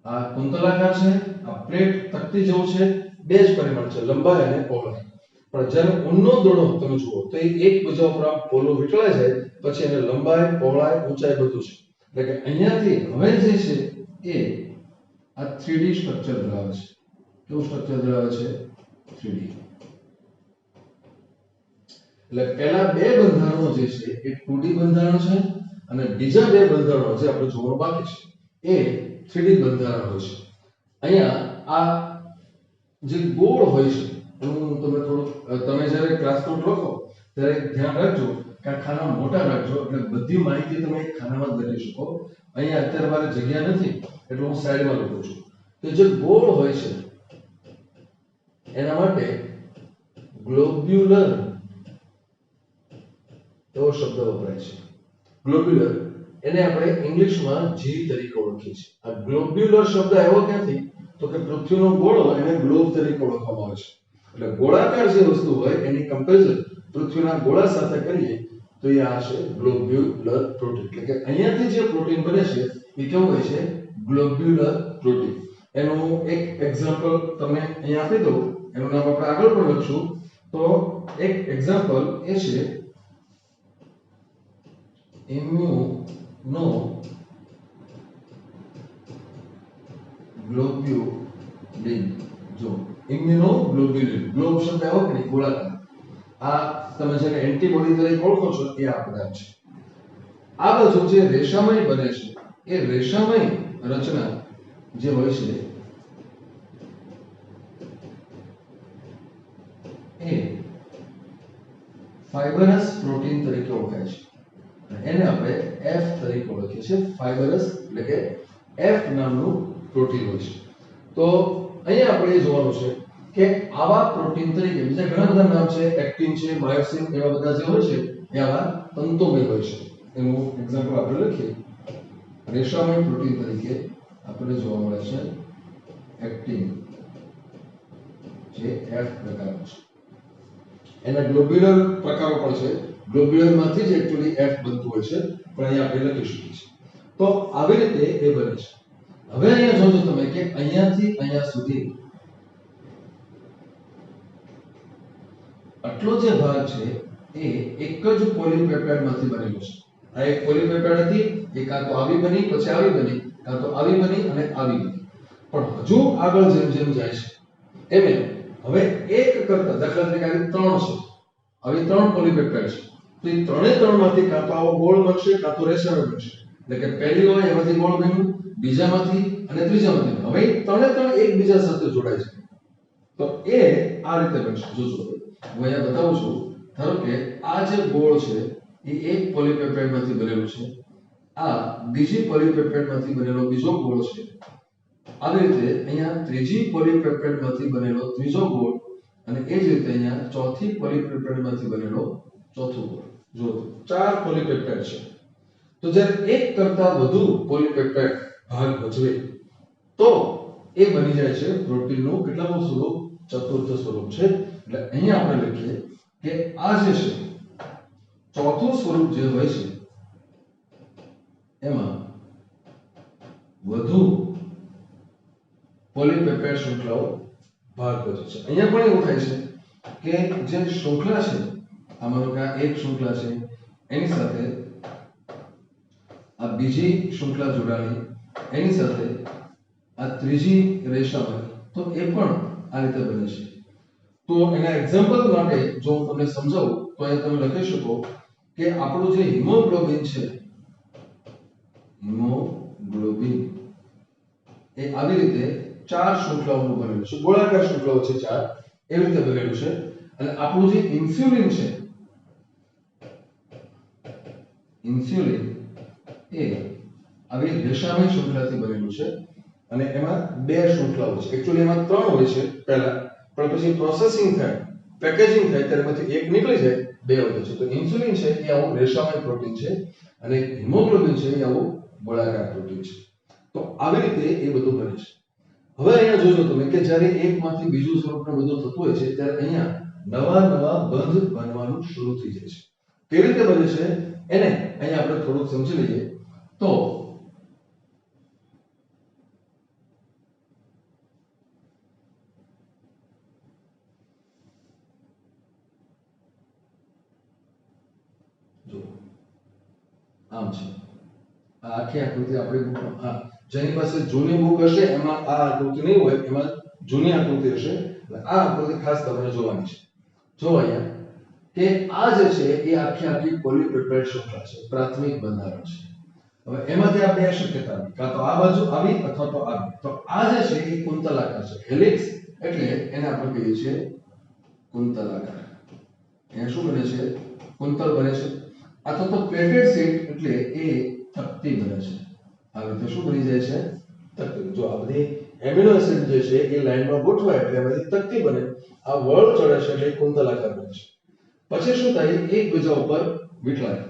આ કુંતલાકાર છે, આ પ્લેટ તકતી જેવું છે, બે જ પરિમાણ છે, લંબાઈ અને પહોળાઈ. પણ જ્યારે ઊનનો દડો તમે જુઓ તો એ એકબીજા ઉપર આમ પોલો વીંટળાય જાય પછી એને લંબાઈ, પહોળાઈ, ઊંચાઈ બધું છે. એટલે કે અહીંયાથી હવે જે છે એ આ 3D સ્ટ્રક્ચર ધરાવે છે. કેવું સ્ટ્રક્ચર ધરાવે છે? 3D. એટલે પહેલા બે બંધારણો જે છે એ 2D બંધારણ છે અને બીજા બે બંધારણો જે આપણે જોવાનું બાકી છે એ 3D બંધારણ હોય છે. અહીંયા આ જે ગોળ હોય છે એનું તમે થોડું તમે જ્યારે ક્લાસ નોટ લખો ત્યારે ધ્યાન રાખજો કે આ ખાના મોટા રાખજો એટલે બધી માહિતી તમે એક ખાનામાં જ લખી શકો. અહીંયા અત્યારે મારે જગ્યા નથી એટલે હું સાઈડમાં લખું છું. તો જે ગોળ હોય છે એના માટે ગ્લોબ્યુલર એવો શબ્દ વપરાય છે. ગ્લોબ્યુલર એને આપણે ઇંગ્લિશમાં G તરીકે ઓળખીએ છીએ. આ ગ્લોબ્યુલર શબ્દ આવ્યો ક્યાંથી? તો કે પૃથ્વીનો ગોળો એને ગ્લોબ તરીકે ઓળખવામાં આવે છે. એટલે ગોળાકાર જે વસ્તુ હોય એની કમ્પેરિઝન પૃથ્વીના ગોળા સાથે કરીએ તો એ આ છે ગ્લોબ્યુલર પ્રોટીન. એટલે કે અહીંયાથી જે પ્રોટીન બને છે એ કેવું હોય છે? Globular protein. એનું એક એક્ઝામ્પલ તમને અહીંયા આપી દઉં. એનું નામ આપણે આગળ પણ લખશું. તો એક એક્ઝામ્પલ એ છે ઇમ્યુનોગ્લોબ્યુલિન. જો ઇમ્યુનોગ્લોબ્યુલિન, ગ્લોબ શબ્દ આવ્યો કે નહીં, ગોળાકાર. આ તમે જેને એન્ટીબોડી તરીકે ઓળખો છો એ આ પદાર્થ છે. આ બધું જે રેશામય બને છે એ રેશામય રચના જે હોય છે એ ફાઇબરસ પ્રોટીન તરીકે ઓળખાય છે. એને આપણે F તરીકે ઓળખીએ છીએ. ફાઇબરસ એટલે કે F નામનું પ્રોટીન હોય છે. તો અહીંયા આપણે એ જોવાનું છે કે આવા પ્રોટીન તરીકે બીજા ઘણા બધા નામ છે, એક્ટિન છે, માયોસિન, એવા બધા જે હોય છે એ આવા તંતુમય હોય છે. એનું એક્ઝામ્પલ આપણે લખીએ. રેશામય પ્રોટીન તરીકે આપણે જોવા મળે છે એક્ટિન, જે F પ્રકારનું છે. એના ગ્લોબ્યુલર પ્રકારો પણ છે. ગ્લોબ્યુલર માંથી જ એક્ચ્યુઅલી F બનતું હોય છે, પણ અહીંયા આપણે લખી શકીએ છીએ. તો આવી રીતે એ બને છે. હવે અહીંયા જોજો તમે કે અહીંયાથી અહીંયા સુધી આટલો જે ભાગ છે એ એક જ પોલીપેપ્ટાઇડ માંથી બનેલો છે. આ એક પોલીપેપ્ટાઇડ હતી, એ કાં તો આવી બની, પછી આવી બની, કાં તો આવી બની અને આવી બની. પણ હજુ આગળ જેમ જેમ જાય છે એમ હવે એક કરતા, દાખલા તરીકે આવી 3 છે, આવી 3 પોલીપેપ્ટાઇડ છે, તો એ ત્રણેમાંથી કાં તો આવો ગોળ બનશે કાં તો રેસામય બનશે. એટલે કે પહેલી હોય એમાંથી ગોળ બન્યું, બીજામાંથી અને ત્રીજામાંથી. હવે ત્રણ એકબીજા સાથે જોડાય છે તો એ આ રીતે બનશે. જોજો હું અહીંયા બતાવું છું. ધારો કે આ જે ગોળ છે એ એક પોલીપેપ્ટાઇડ માંથી બનેલું છે, આ બીજી પોલીપેપ્ટાઇડ માંથી બનેલો બીજો ગોળ છે, આવી રીતે અહીંયા ત્રીજી પોલીપેપ્ટાઇડ માંથી બનેલો ત્રીજો ગોળ, અને એ જ રીતે અહીંયા ચોથી પોલીપેપ્ટાઇડ માંથી બનેલો ચોથો ગોળ. જો 4 પોલીપેપ્ટાઇડ છે. તો જ્યારે એક કરતા વધુ પોલીપેપ્ટાઇડ ભાગ ભજવે તો એ બની જાય છે પ્રોટીનનું કેટલામું સ્વરૂપ? ચતુર્થ સ્વરૂપ છે. એટલે અહીંયા આપણે લખીએ કે આ જે છે ચોથું સ્વરૂપ જે હોય છે એમાં વધુ પોલીપેપ્ટાઇડ શૃંખલાઓ ભાગ ભજવે છે. અહીંયા પણ એવું થાય છે કે જે શૃંખલા છે, આમાંનો કે એક શૃંખલા છે એની સાથે આ બીજી શૃંખલા જોડાણી, એની સાથે આ ત્રીજી રેશામય, તો એ પણ આ રીતે બને છે. તો એના એક્ઝામ્પલ માટે જો હું તમને સમજાવું તો અહીંયા તમે લખી શકો કે આપણું જે હિમોગ્લોબિન છે, હિમોગ્લોબિન એ આવી રીતે 4 શૃંખલાઓનું બનેલું છે, ગોળાકાર શૃંખલાઓ છે 4, એવી રીતે બનેલું છે. અને આપણું જે ઇન્સ્યુલિન છે, ઇન્સ્યુલિન એ આવી રેશામય શૃંખલાથી બનેલું છે અને એમાં બે શૃંખલાઓ છે. એકચ્યુઅલી એમાં ત્રણ હોય છે પહેલા, પણ પછી પ્રોસેસિંગ થાય, પેકેજિંગ થાય ત્યારે એમાંથી એક નીકળી જાય, બે વધે છે. તો ઇન્સ્યુલિન છે એ આવું રેશામય પ્રોટીન છે અને હિમોગ્લોબિન છે એ આવું ગોળાકાર પ્રોટીન છે. તો આવી રીતે એ બધું બને છે. હવે અહીંયા જોજો તમે કે જ્યારે એકમાંથી બીજું સ્વરૂપનું બધું થતું હોય છે ત્યારે અહીંયા નવા નવા બંધ બનવાનું શરૂ થઈ જાય છે. કેવી રીતે બને છે એને અહીંયા આપણે થોડુંક સમજી લઈએ. તો જો આમ છે આ આખી આકૃતિ આપણી બુકમાં, હા, જેની પાસે જૂની બુક હશે એમાં આ આકૃતિ નહીં હોય, એમાં જૂની આકૃતિ હશે. આ આકૃતિ ખાસ તમારે જોવાની છે. જો અહીંયા કે આ જે છે એ આખી પોલીપેપ્ટાઇડ શૃંખલા છે, પ્રાથમિક બંધારણ છે. હવે એમાંથી આ બે શક્યતા આવી, કાં તો આ બાજુ આવી અથવા તો આવી. તો આ જે છે એ કુંતલાકાર છે. હેલિક્સ એટલે એને આપણે કહીએ છીએ કુંતલાકાર. અહીંયા શું બને છે? કુંતલ બને છે. અથવા તો પ્લેટેડ શીટ એટલે એ તકતી બને છે. આવી રીતે શું બની જાય છે? તકતી. જો આ બધી એમિનો એસિડ જે છે એ લાઈનમાં ગોઠવાય એટલે એમાંથી તકતી બને. આ વળ ચડે છે એટલે કુંતલાકાર બને છે. પછી શું થાય? એકબીજા ઉપર વીંટળાય.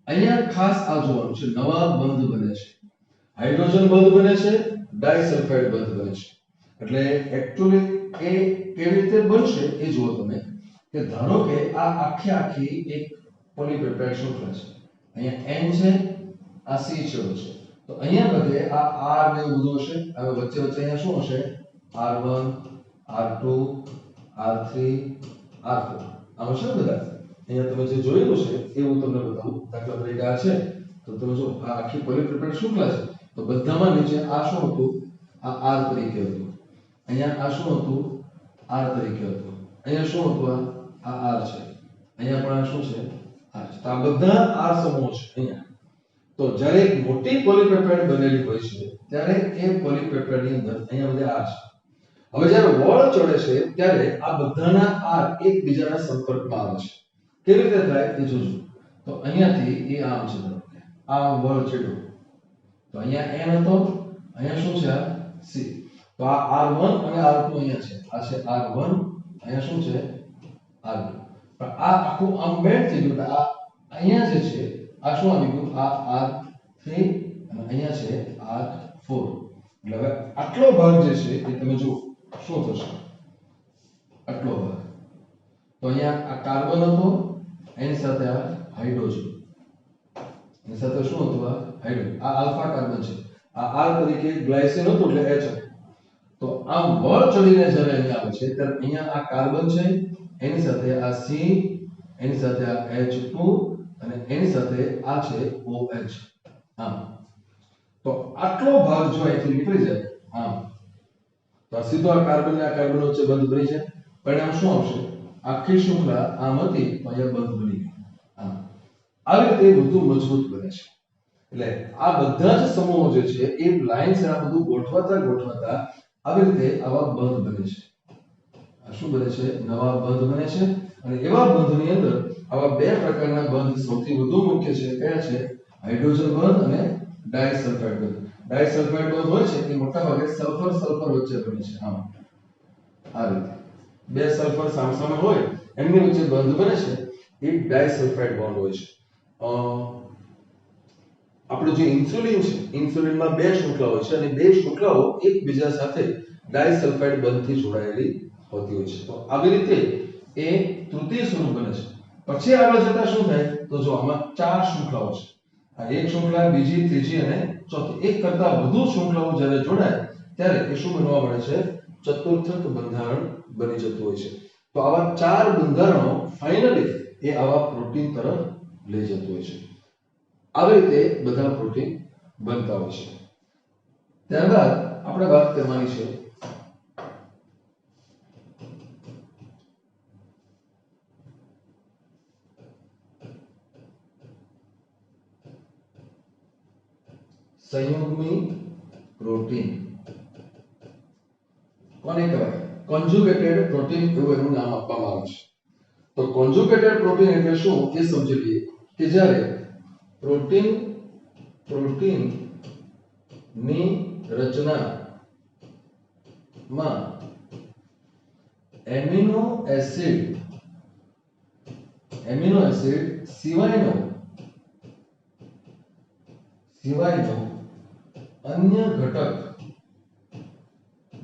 અહીંયા ખાસ આ જોવાનું છે, નવા બંધ બને છે. હાઇડ્રોજન બંધ બને છે, ડાયસલ્ફાઇડ બંધ બને છે. એટલે એક્ચ્યુઅલી એ કેવી રીતે બનશે એ જુઓ તમે. કે ધારો કે આ આખી એક પોલીપેપ્ટાઇડ શૃંખલા છે. અહીંયા N છે, આ C છેડો છે. તો અહીંયા બધે આ R ને એવું બધું હશે. હવે વચ્ચે અહીંયા શું હશે? R1, R2, R3, R4. આમ હશે ને બધા. અહીંયા તમે જે જોયેલું છે એવું તમને બતાવું. દાખલા તરીકે આ છે તો તમે જો આ આખી પોલીપેપ્ટાઇડ શૃંખલા છે. તો બધામાં નીચે આ શું હતું? આ R તરીકે હતું. અહીંયા આ શું હતું? R તરીકે હતું. અહીંયા શું હતું? આ R છે. અહીંયા પણ આ શું છે? R છે. તો આ બધા R સમૂહો છે અહીંયા. તો જ્યારે એક મોટી પોલીપેપ્ટાઇડ બનેલી હોય છે ત્યારે એ પોલીપેપ્ટાઇડની અંદર અહીંયા બધા R છે. હવે જ્યારે વળ ચડે છે ત્યારે આ બધાના R એકબીજાના સંપર્કમાં આવે છે. કેવી રીતે થાય એ જોજો. તો અહીંયાથી એ આમ છે, આ વળ ચડ્યો તો અહીંયા N હતો, અહીંયા શું છે? આ C. તો આ R1 અને R2 અહીંયા છે. આ છે R1, અહીંયા શું છે? R2. પણ આ આખું આમ બેન્ડ થઈ ગયું. આ અહીંયા જે છે આ શું આવી ગયું? આ R3 અને અહીંયા છે R4. એટલે હવે આટલો ભાગ જે છે એ તમે જુઓ શું થશે? આટલો ભાગ. તો અહીંયા આ કાર્બન હતો, એની સાથે આ હાઇડ્રોજન, એની સાથે શું હતું? આ હાઇડ્રોજન. આ આલ્ફા કાર્બન છે. આ R તરીકે ગ્લાયસિન હતું એટલે H હતું. તો આમ વળ ચડીને જ્યારે અહીંયા આવે છે ત્યારે અહીંયા આ કાર્બન છે, એની સાથે આ C, એની સાથે આ H2 અને એની સાથે આ છે OH. આમ તો આટલો ભાગ જો અહીંથી નીકળી જાય આમ તો આ સીધો આ કાર્બન ને આ કાર્બન વચ્ચે બંધ બની જાય. પરિણામ શું આવશે? આખી શૃંખલા આમ હતી તો અહીંયા બંધ બની ગઈ. આમ આવી રીતે વધુ મજબૂત બને છે. એટલે આ બધા જ સમૂહો જે છે એ લાઈન છે, આ બધું ગોઠવાતા આવી રીતે આવા બંધ બને છે. આ શું બને છે? નવા બંધ બને છે. અને એવા બંધની અંદર આવા બે પ્રકારના બંધ સૌથી વધુ મુખ્ય છે. કયા છે? હાઇડ્રોજન બંધ અને ડાયસલ્ફાઇડ બંધ. ડાયસલ્ફાઇડ બંધ હોય છે એ મોટા ભાગે સલ્ફર વચ્ચે બને છે. આમ આ રીતે બે સલ્ફર સામસામે હોય એમની વચ્ચે બંધ બને છે એ ડાયસલ્ફાઇડ બોન્ડ હોય છે. આપણું જે ઇન્સ્યુલિન છે, ઇન્સ્યુલિનમાં બે શૃંખલા હોય છે અને બે શૃંખલાઓ એકબીજા સાથે ડાયસલ્ફાઇડ બંધથી જોડાયેલી હોતી હોય છે. તો આવી રીતે એ તૃતીય સ્વરૂપ બને છે. પછી આગળ જતા શું થાય? તો જો આમાં ચાર શૃંખલાઓ છે. આ એક શૃંખલા, બીજી, ત્રીજી અને ચોથી. એક કરતા વધુ શૃંખલાઓ જ્યારે જોડાય ત્યારે એ શું બનવા મળે છે? ચતુર્થક બંધારણ બની જતું હોય છે. તો આવા ચાર બંધારણો ફાઇનલી એ આવા પ્રોટીન તરફ લઈ જતું હોય છે. આવી રીતે બધા પ્રોટીન બનતા હોય છે. ત્યારબાદ આપણે વાત કરવાની છે સંયુગ્મી પ્રોટીન. કોને કહેવાય? કોન્જુગેટેડ પ્રોટીન એવું એનું નામ આપવામાં આવે છે. તો કોન્જુગેટેડ પ્રોટીન એટલે શું એ સમજી લઈએ. કે જ્યારે પ્રોટીન ની રચનામાં એમિનો એસિડ સિવાયનો અન્ય ઘટક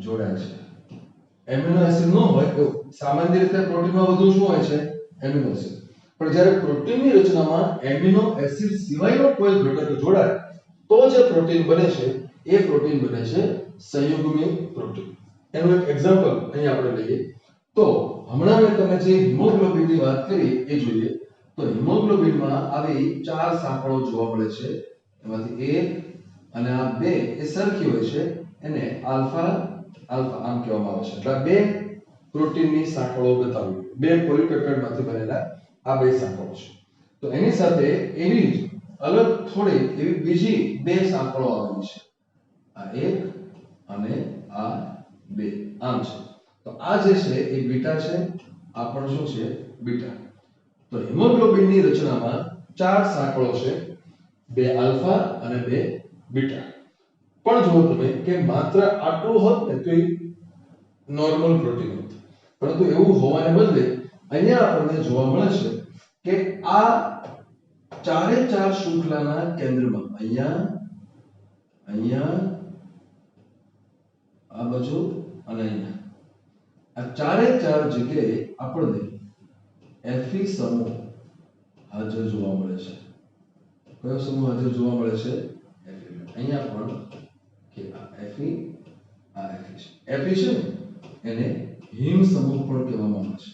જોડાય છે. એમિનો એસિડ નો હોય તો સામાન્ય રીતે પ્રોટીનમાં વધુ શું હોય છે? Amino acid. પણ જ્યારે પ્રોટીનની રચનામાં એમિનો એસિડ સિવાયનો કોઈ ઘટક જોડાય તો જે પ્રોટીન બને છે એ પ્રોટીન બને છે સંયુગ્મી પ્રોટીન. એનું એક એક્ઝામ્પલ અહીં આપણે લઈએ તો હમણાં મેં તમને જે હિમોગ્લોબિનની વાત કરી એ જોઈએ તો હિમોગ્લોબિનમાં આવી 4 સાંકળો જોવા મળે છે. એમાંથી એક અને આ બે એ સરખી હોય છે એને આલ્ફા આમ કહેવામાં આવે છે. એટલે બે પ્રોટીનની સાંકળો બતાવી, બે પોલીપેપ્ટાઇડમાંથી બનેલા આ બે સાંકળો છે. તો એની સાથે એવી જ અલગ થોડી એવી બીજી બે સાંકળો આવેલી છે. આ એક અને આ બે આમ છે. તો આ જે છે એ બીટા છે, આ પણ શું છે? બીટા. તો હિમોગ્લોબિનની રચનામાં 4 સાંકળો છે, બે આલ્ફા અને બે બીટા. પણ જો તમે કે માત્ર આટલું હોત ને તો એ નોર્મલ પ્રોટીન હોત, પરંતુ એવું હોવાને બદલે અહીંયા આપણને જોવા મળે છે કે આ ચારે ચાર શૃંખલાના કેન્દ્રમાં અહીંયા આ બાજુ અને અહીંયા આ ચારે ચાર જગ્યાએ આપણને Fe સમૂહ હાજર જોવા મળે છે. કયો સમૂહ હાજર જોવા મળે છે? Fe. અહીંયા પણ કે આ Fe છે. Fe છે એને હિમ સમૂહ પણ કહેવામાં આવે છે.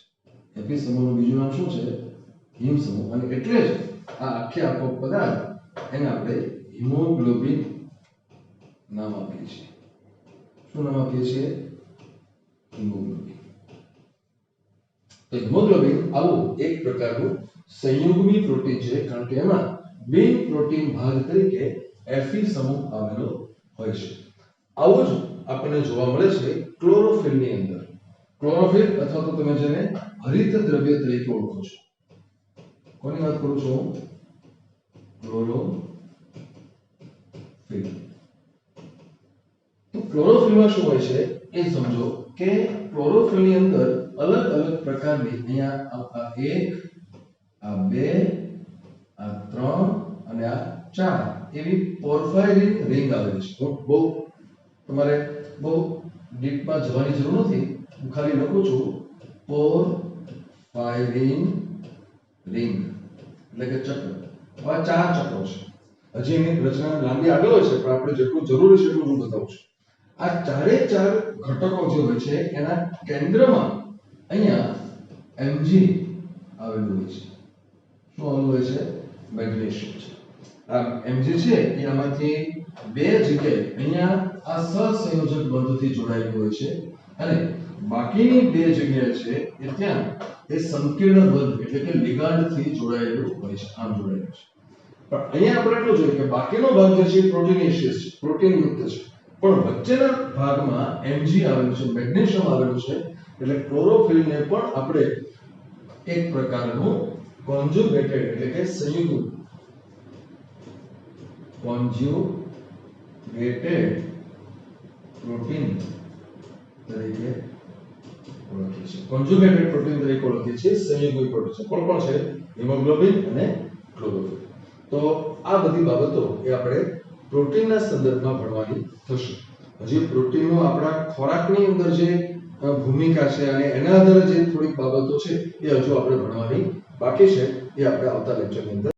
Fe સમૂહનું બીજું નામ શું છે? હિમ સમૂહ. અને એટલે જ આ આખો પદાર્થ એને આપણે હિમોગ્લોબિન નામ આપીએ છીએ. શું નામ આપીએ છીએ? હિમોગ્લોબિન. તો હિમોગ્લોબિન આવું એક પ્રકારનું સંયુગ્મી પ્રોટીન છે, કારણ કે એમાં બિન પ્રોટીન ભાગ તરીકે Fe સમૂહ આવેલો હોય છે. આવું જ આપણને જોવા મળે છે ક્લોરોફિલની અંદર. ક્લોરોફિલ અથવા તો તમે જેને હરિત દ્રવ્ય તરીકે ઓળખો છો. કોની વાત કરું છું? ક્લોરોફિલ. તો ક્લોરોફિલમાં શું હોય છે એ સમજો કે ક્લોરોફિલની અંદર અલગ અલગ પ્રકારની અહીંયા આ 1 આ 2 આ 3 અને આ 4 એવી પોર્ફાયરિન રિંગ આવેલી છે. બહુ તમારે બહુ ડીપમાં જવાની જરૂર નથી, હું ખાલી લખું છું પોર્ફાયરિન રિંગ એટલે કે ચક્ર. આ 4 ચક્રો છે. હજી એની રચના લાંબી આગળ હોય છે, પણ આપણે જેટલું જરૂરી છે એટલું હું બતાવું છું. આ ચારે ચાર ઘટકો જે હોય છે એના કેન્દ્રમાં અહીંયા Mg આવેલું હોય છે. શું આવેલું હોય છે? મેગ્નેશિયમ છે. આ Mg છે એ આમાંથી બે જગ્યાએ અહીંયા આ સહસંયોજક બંધથી જોડાયેલું હોય છે અને બાકીની બે જગ્યાએ છે એ ત્યાં એ સંકીર્ણ બંધ એટલે કે લિગાન્ડથી જોડાયેલું હોય છે. આમ જોડાયેલું છે. પણ અહીંયા આપણે એટલું જોઈએ કે બાકીનો ભાગ જે છે પ્રોટીનેશિયસ છે, પ્રોટીન યુક્ત છે. પણ વચ્ચેના ભાગમાં Mg આવેલું છે, મેગ્નેશિયમ આવેલું છે. એટલે ક્લોરોફિલને પણ આપણે એક પ્રકારનું કોન્જુગેટેડ એટલે કે સંયુગ્મ પ્રોટીન તરીકે ઓળખીએ છીએ. કોન્જુગેટેડ પ્રોટીન તરીકે ઓળખીએ છીએ. સંયુગ્મી પ્રોટીન કોણ કોણ છે? હિમોગ્લોબિન અને ક્લોરોફિલ. તો આ બધી બાબતો એ આપણે પ્રોટીનના સંદર્ભમાં ભણવાની થશે. હજી પ્રોટીનનો આપણા ખોરાકની અંદર જે ભૂમિકા છે અને એના આધારે જે થોડીક બાબતો છે એ હજુ આપણે ભણવાની બાકી છે. એ આપણે આવતા લેક્ચરની અંદર